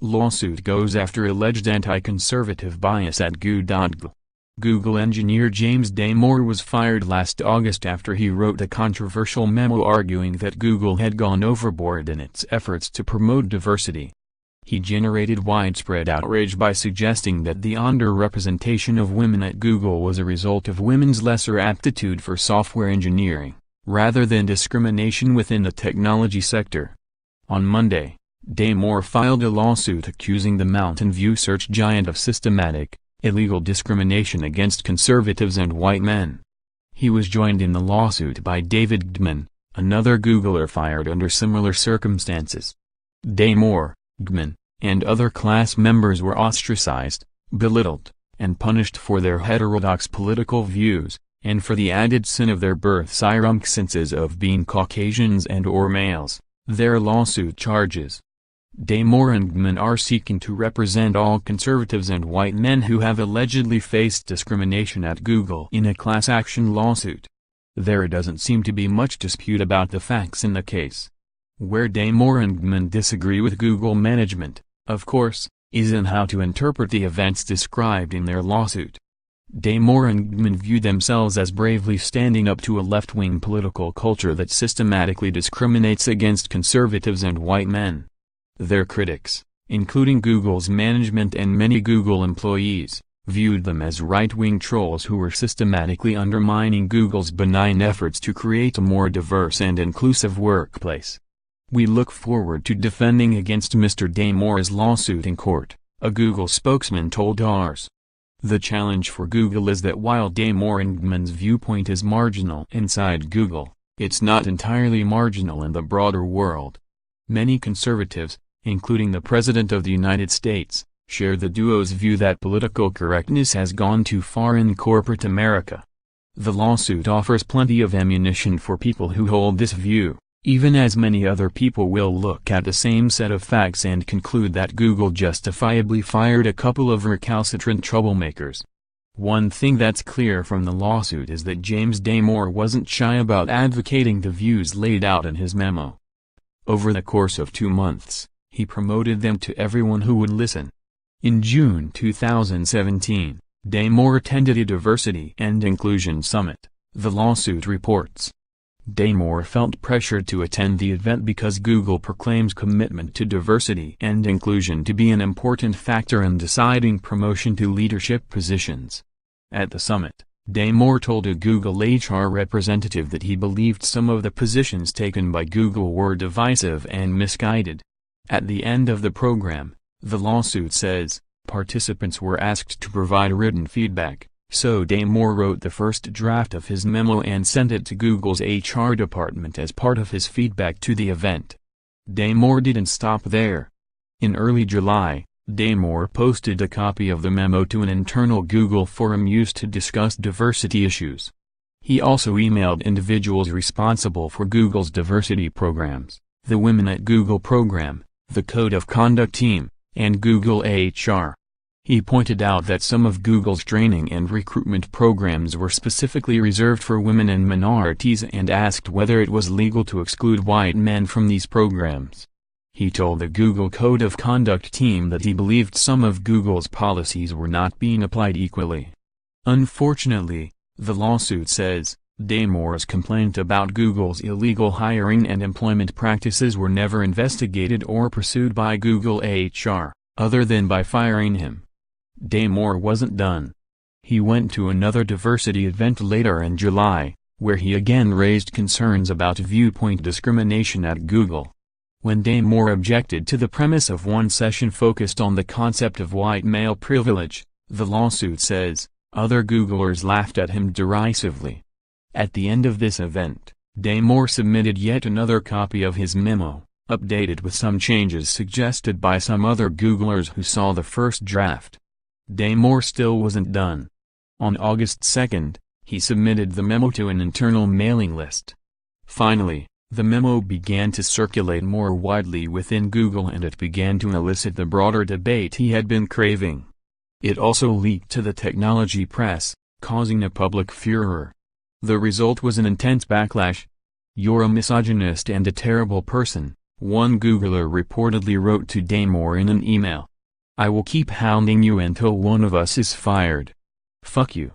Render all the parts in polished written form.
Lawsuit goes after alleged anti-conservative bias at Goo.gle. Google engineer James Damore was fired last August after he wrote a controversial memo arguing that Google had gone overboard in its efforts to promote diversity. He generated widespread outrage by suggesting that the underrepresentation of women at Google was a result of women's lesser aptitude for software engineering, rather than discrimination within the technology sector. On Monday, Damore filed a lawsuit accusing the Mountain View search giant of systematic, illegal discrimination against conservatives and white men. He was joined in the lawsuit by David Gudeman, another Googler fired under similar circumstances. Damore, Gudeman, and other class members were ostracized, belittled, and punished for their heterodox political views, and for the added sin of their birth cirumcstances of being Caucasians and/or males, their lawsuit charges. Damore and Gudeman are seeking to represent all conservatives and white men who have allegedly faced discrimination at Google in a class action lawsuit. There doesn't seem to be much dispute about the facts in the case. Where Damore and Gudeman disagree with Google management, of course, is in how to interpret the events described in their lawsuit. Damore and Gudeman view themselves as bravely standing up to a left-wing political culture that systematically discriminates against conservatives and white men. Their critics, including Google's management and many Google employees, viewed them as right-wing trolls who were systematically undermining Google's benign efforts to create a more diverse and inclusive workplace. "We look forward to defending against Mr. Damore's lawsuit in court," a Google spokesman told Ars. The challenge for Google is that while Damore and Gudeman's viewpoint is marginal inside Google, it's not entirely marginal in the broader world. Many conservatives, including the President of the United States, share the duo's view that political correctness has gone too far in corporate America. The lawsuit offers plenty of ammunition for people who hold this view, even as many other people will look at the same set of facts and conclude that Google justifiably fired a couple of recalcitrant troublemakers. One thing that's clear from the lawsuit is that James Damore wasn't shy about advocating the views laid out in his memo. Over the course of 2 months, he promoted them to everyone who would listen. In June 2017, Damore attended a Diversity and Inclusion Summit, the lawsuit reports. Damore felt pressured to attend the event because Google proclaims commitment to diversity and inclusion to be an important factor in deciding promotion to leadership positions. At the summit, Damore told a Google HR representative that he believed some of the positions taken by Google were divisive and misguided. At the end of the program, the lawsuit says, participants were asked to provide written feedback, so Damore wrote the first draft of his memo and sent it to Google's HR department as part of his feedback to the event. Damore didn't stop there. In early July, Damore posted a copy of the memo to an internal Google forum used to discuss diversity issues. He also emailed individuals responsible for Google's diversity programs, the Women at Google program, the Code of Conduct team, and Google HR. He pointed out that some of Google's training and recruitment programs were specifically reserved for women and minorities and asked whether it was legal to exclude white men from these programs. He told the Google Code of Conduct team that he believed some of Google's policies were not being applied equally. Unfortunately, the lawsuit says, Damore's complaint about Google's illegal hiring and employment practices were never investigated or pursued by Google HR, other than by firing him. Damore wasn't done. He went to another diversity event later in July, where he again raised concerns about viewpoint discrimination at Google. When Damore objected to the premise of one session focused on the concept of white male privilege, the lawsuit says, other Googlers laughed at him derisively. At the end of this event, Damore submitted yet another copy of his memo, updated with some changes suggested by some other Googlers who saw the first draft. Damore still wasn't done. On August 2, he submitted the memo to an internal mailing list. Finally, the memo began to circulate more widely within Google and it began to elicit the broader debate he had been craving. It also leaked to the technology press, causing a public furor. The result was an intense backlash. "You're a misogynist and a terrible person," One Googler reportedly wrote to Damore in an email. "I will keep hounding you until one of us is fired. Fuck you."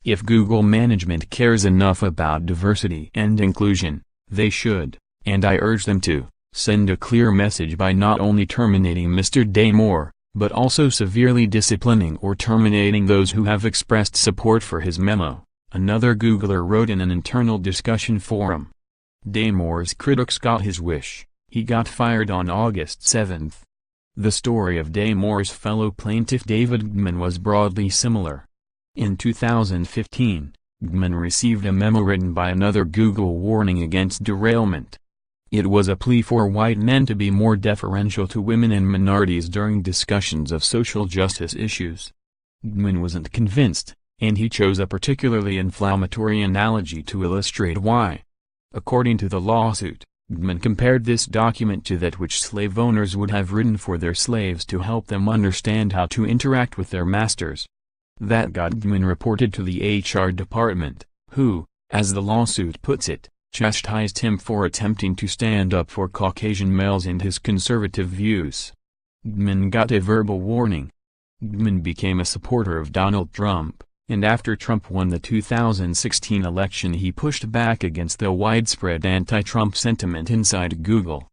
If Google management cares enough about diversity and inclusion, they should, and I urge them to, send a clear message by not only terminating Mr. Damore, but also severely disciplining or terminating those who have expressed support for his memo, another Googler wrote in an internal discussion forum. Damore's critics got his wish. He got fired on August 7. The story of Damore's fellow plaintiff David Gudeman was broadly similar. In 2015, Gudeman received a memo written by another Google warning against derailment. It was a plea for white men to be more deferential to women and minorities during discussions of social justice issues. Gudeman wasn't convinced, and he chose a particularly inflammatory analogy to illustrate why. According to the lawsuit, Gudeman compared this document to that which slave owners would have written for their slaves to help them understand how to interact with their masters. That Gudeman reported to the HR department, who, as the lawsuit puts it, chastised him for attempting to stand up for Caucasian males and his conservative views. Gudeman got a verbal warning. Gudeman became a supporter of Donald Trump, and after Trump won the 2016 election he pushed back against the widespread anti-Trump sentiment inside Google.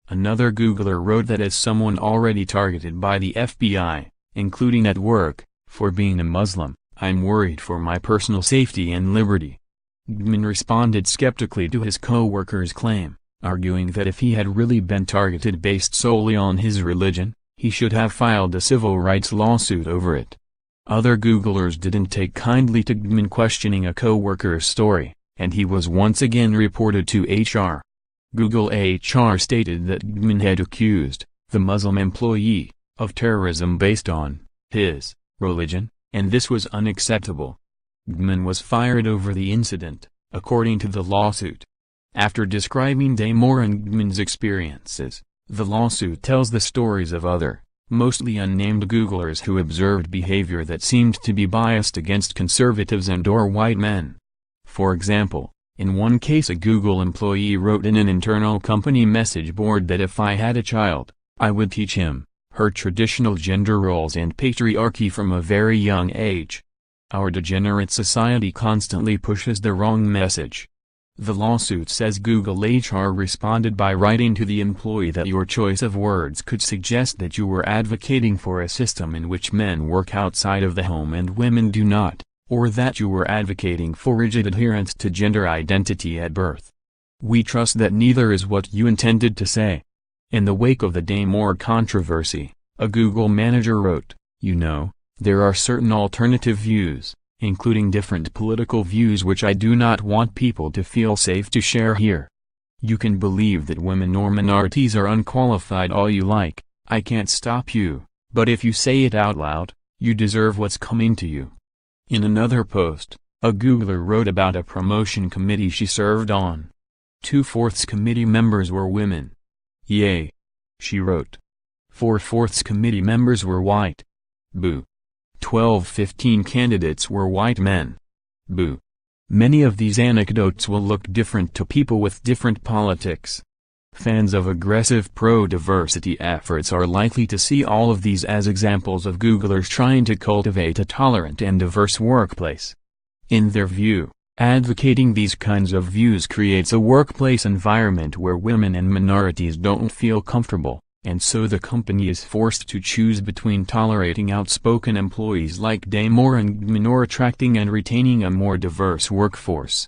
Another Googler wrote that as someone already targeted by the FBI, including at work, for being a Muslim, I'm worried for my personal safety and liberty. Gudeman responded skeptically to his co-worker's claim, arguing that if he had really been targeted based solely on his religion, he should have filed a civil rights lawsuit over it. Other Googlers didn't take kindly to Gudeman questioning a co-worker's story, and he was once again reported to HR. Google HR stated that Gudeman had accused the Muslim employee of terrorism based on his religion, and this was unacceptable. Gudeman was fired over the incident, according to the lawsuit. After describing Damore and Gudeman's experiences, the lawsuit tells the stories of other, mostly unnamed Googlers who observed behavior that seemed to be biased against conservatives and/or white men. For example, in one case a Google employee wrote in an internal company message board that if I had a child, I would teach him her traditional gender roles and patriarchy from a very young age. Our degenerate society constantly pushes the wrong message. The lawsuit says Google HR responded by writing to the employee that your choice of words could suggest that you were advocating for a system in which men work outside of the home and women do not, or that you were advocating for rigid adherence to gender identity at birth. We trust that neither is what you intended to say. In the wake of the Damore controversy, a Google manager wrote, "You know, there are certain alternative views, including different political views which I do not want people to feel safe to share here. You can believe that women or minorities are unqualified all you like, I can't stop you, but if you say it out loud, you deserve what's coming to you." In another post, a Googler wrote about a promotion committee she served on. 2/4 committee members were women. Yay! She wrote. 4/4 committee members were white. Boo. 12-15 candidates were white men. Boo. Many of these anecdotes will look different to people with different politics. Fans of aggressive pro-diversity efforts are likely to see all of these as examples of Googlers trying to cultivate a tolerant and diverse workplace. In their view, advocating these kinds of views creates a workplace environment where women and minorities don't feel comfortable, and so the company is forced to choose between tolerating outspoken employees like Damore and Gudeman or attracting and retaining a more diverse workforce.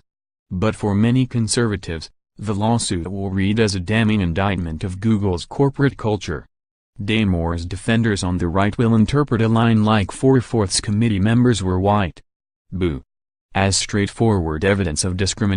But for many conservatives, the lawsuit will read as a damning indictment of Google's corporate culture. Damore's defenders on the right will interpret a line like 4/4 committee members were white. Boo. As straightforward evidence of discrimination.